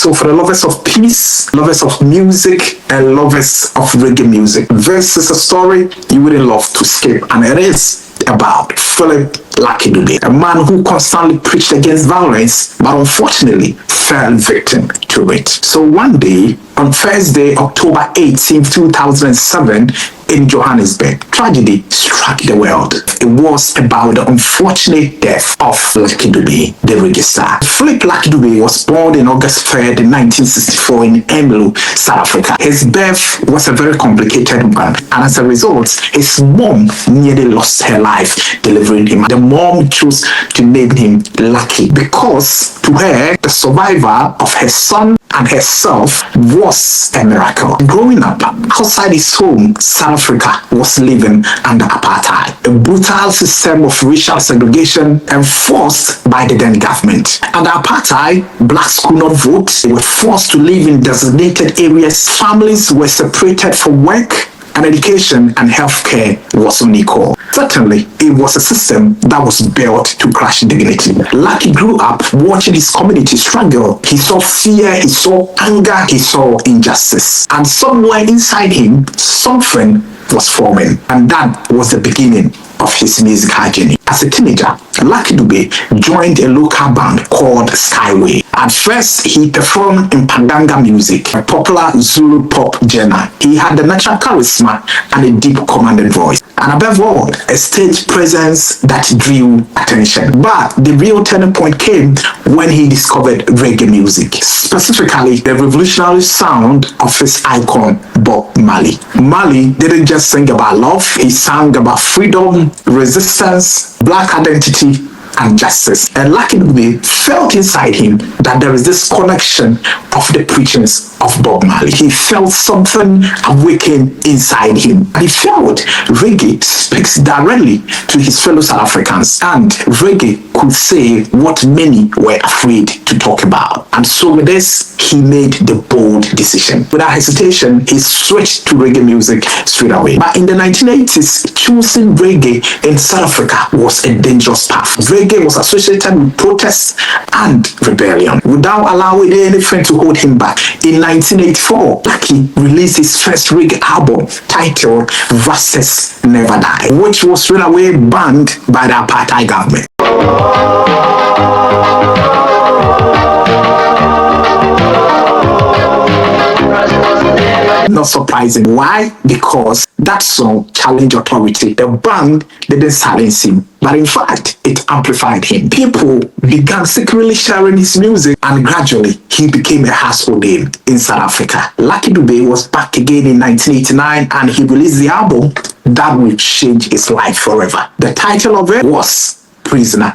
So for the lovers of peace, lovers of music, and lovers of reggae music, this is a story you wouldn't love to skip, and it is about Philip Lucky Dube, a man who constantly preached against violence, but unfortunately fell victim to it. So one day, on Thursday, October 18, 2007, in Johannesburg, tragedy struck the world. It was about the unfortunate death of Lucky Dube, the reggae star. Philip Lucky Dube was born in August 3rd, 1964 in Emelo, South Africa. His birth was a very complicated one, and as a result, his mom nearly lost her life delivering him. The mom chose to name him Lucky because to her, the survival of her son and herself was a miracle. Growing up outside his home, South Africa was living under apartheid, a brutal system of racial segregation enforced by the then government. Under apartheid, blacks could not vote. They were forced to live in designated areas. Families were separated for work, and education and healthcare was unequal. Certainly, it was a system that was built to crush dignity. Lucky grew up watching his community struggle. He saw fear, he saw anger, he saw injustice. And somewhere inside him, something was forming. And that was the beginning of his musical journey. As a teenager, Lucky Dube joined a local band called Skyway. At first, he performed in Pandanga music, a popular Zulu pop genre. He had the natural charisma and a deep commanding voice. And above all, a stage presence that drew attention. But the real turning point came when he discovered reggae music, specifically the revolutionary sound of his icon, Bob Marley. Marley didn't just sing about love, he sang about freedom, resistance, black identity, and justice. And Lucky Dube felt inside him that there is this connection of the preachings of Bob Marley. He felt something awaken inside him. And he felt reggae speaks directly to his fellow South Africans, and reggae could say what many were afraid to talk about. And so with this, he made the bold decision. Without hesitation, he switched to reggae music straight away. But in the 1980s, choosing reggae in South Africa was a dangerous path. Reggae was associated with protests and rebellion. Without allowing anything to hold him back, in 1984, Lucky released his first reggae album titled Versus Never Die, which was straight away banned by the apartheid government. Not surprising. Why? Because that song challenged authority. The band didn't silence him, but in fact, it amplified him. People began secretly sharing his music, and gradually, he became a household name in South Africa. Lucky Dube was back again in 1989, and he released the album that would change his life forever. The title of it was Prisoner.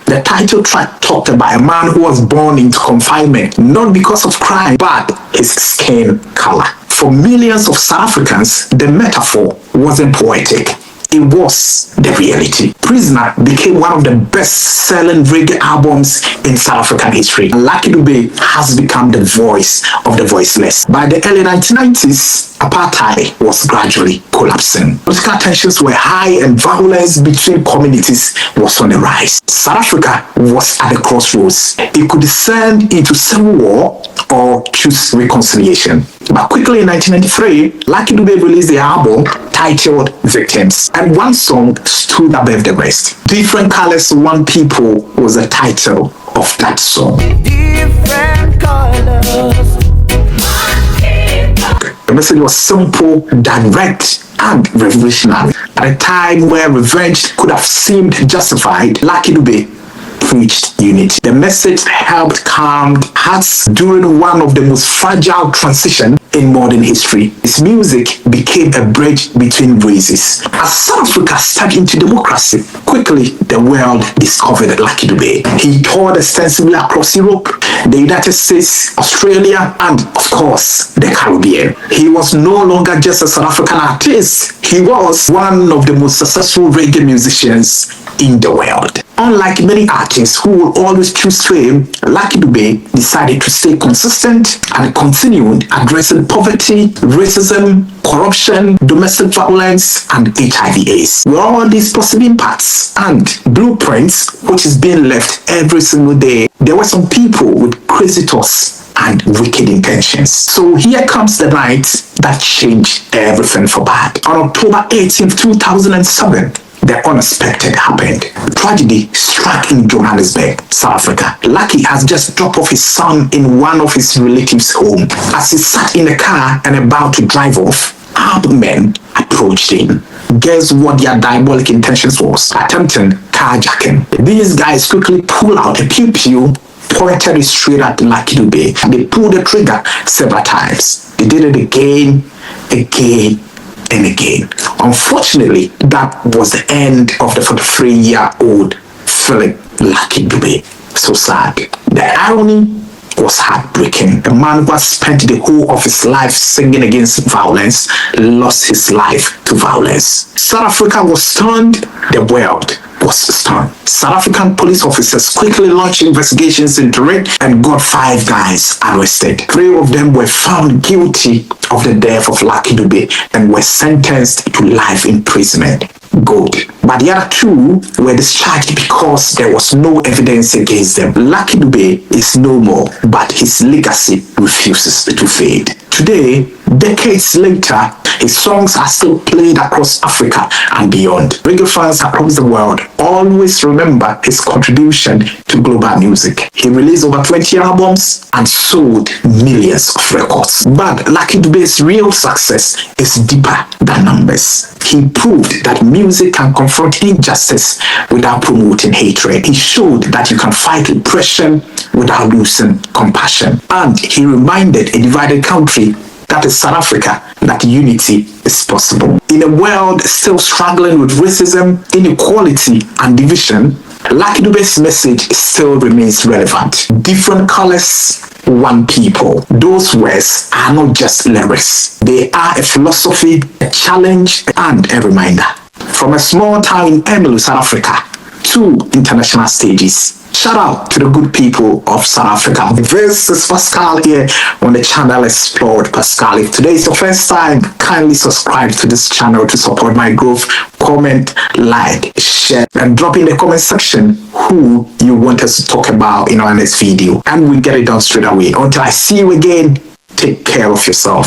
The title track talked about a man who was born into confinement, not because of crime, but his skin color. For millions of South Africans, the metaphor wasn't poetic. It was the reality. Prisoner became one of the best-selling reggae albums in South African history. Lucky Dube has become the voice of the voiceless. By the early 1990s, apartheid was gradually collapsing. Political tensions were high and violence between communities was on the rise. South Africa was at the crossroads. It could descend into civil war or choose reconciliation. But quickly in 1993, Lucky Dube released the album titled Victims, and one song stood above the rest. Different Colors, One People was the title of that song. Different colors, one people. The message was simple, direct, and revolutionary. At a time where revenge could have seemed justified, Lucky Dube preached unity. The message helped calm hearts during one of the most fragile transitions in modern history. His music became a bridge between races. As South Africa stepped into democracy, quickly the world discovered Lucky Dube. He toured extensively across Europe, the United States, Australia, and of course, the Caribbean. He was no longer just a South African artist. He was one of the most successful reggae musicians in the world. Unlike many artists who will always choose fame, Lucky Dube decided to stay consistent and continued addressing poverty, racism, corruption, domestic violence, and HIV/AIDS. With all these positive impacts and blueprints which is being left every single day, there were some people with crazy thoughts and wicked intentions. So here comes the night that changed everything for bad. On October 18, 2007, the unexpected happened. Tragedy struck in Johannesburg, South Africa. Lucky has just dropped off his son in one of his relatives' home. As he sat in the car and about to drive off, armed men approached him. Guess what their diabolic intentions was? Attempting carjacking. These guys quickly pulled out a pew-pew, pointed it straight at Lucky Dube. They pulled the trigger several times. They did it again, and again. Unfortunately, that was the end of the 43-year-old Philip Lucky Dube. So sad. The irony was heartbreaking. A man who had spent the whole of his life singing against violence lost his life to violence. South Africa was stunned. The world was stunned. South African police officers quickly launched investigations into it and got 5 guys arrested. 3 of them were found guilty of the death of Lucky Dube and were sentenced to life imprisonment. Good. But the other 2 were discharged because there was no evidence against them. Lucky Dube is no more, but his legacy refuses to fade. Today, decades later, his songs are still played across Africa and beyond. Reggae fans across the world always remember his contribution to global music. He released over 20 albums and sold millions of records. But Lucky Dube's real success is deeper than numbers. He proved that music can confront injustice without promoting hatred. He showed that you can fight oppression without losing compassion. And he reminded a divided country, that is South Africa, that unity is possible. In a world still struggling with racism, inequality, and division, Lucky Dube's message still remains relevant. Different colors, one people. Those words are not just lyrics. They are a philosophy, a challenge, and a reminder. From a small town in Emelu, South Africa, to international stages. Shout out to the good people of South Africa. This is Pascal here on the channel Explored Pascal. If today is your first time, kindly subscribe to this channel to support my growth. Comment, like, share, and drop in the comment section who you want us to talk about in our next video. And we'll get it done straight away. Until I see you again, take care of yourself.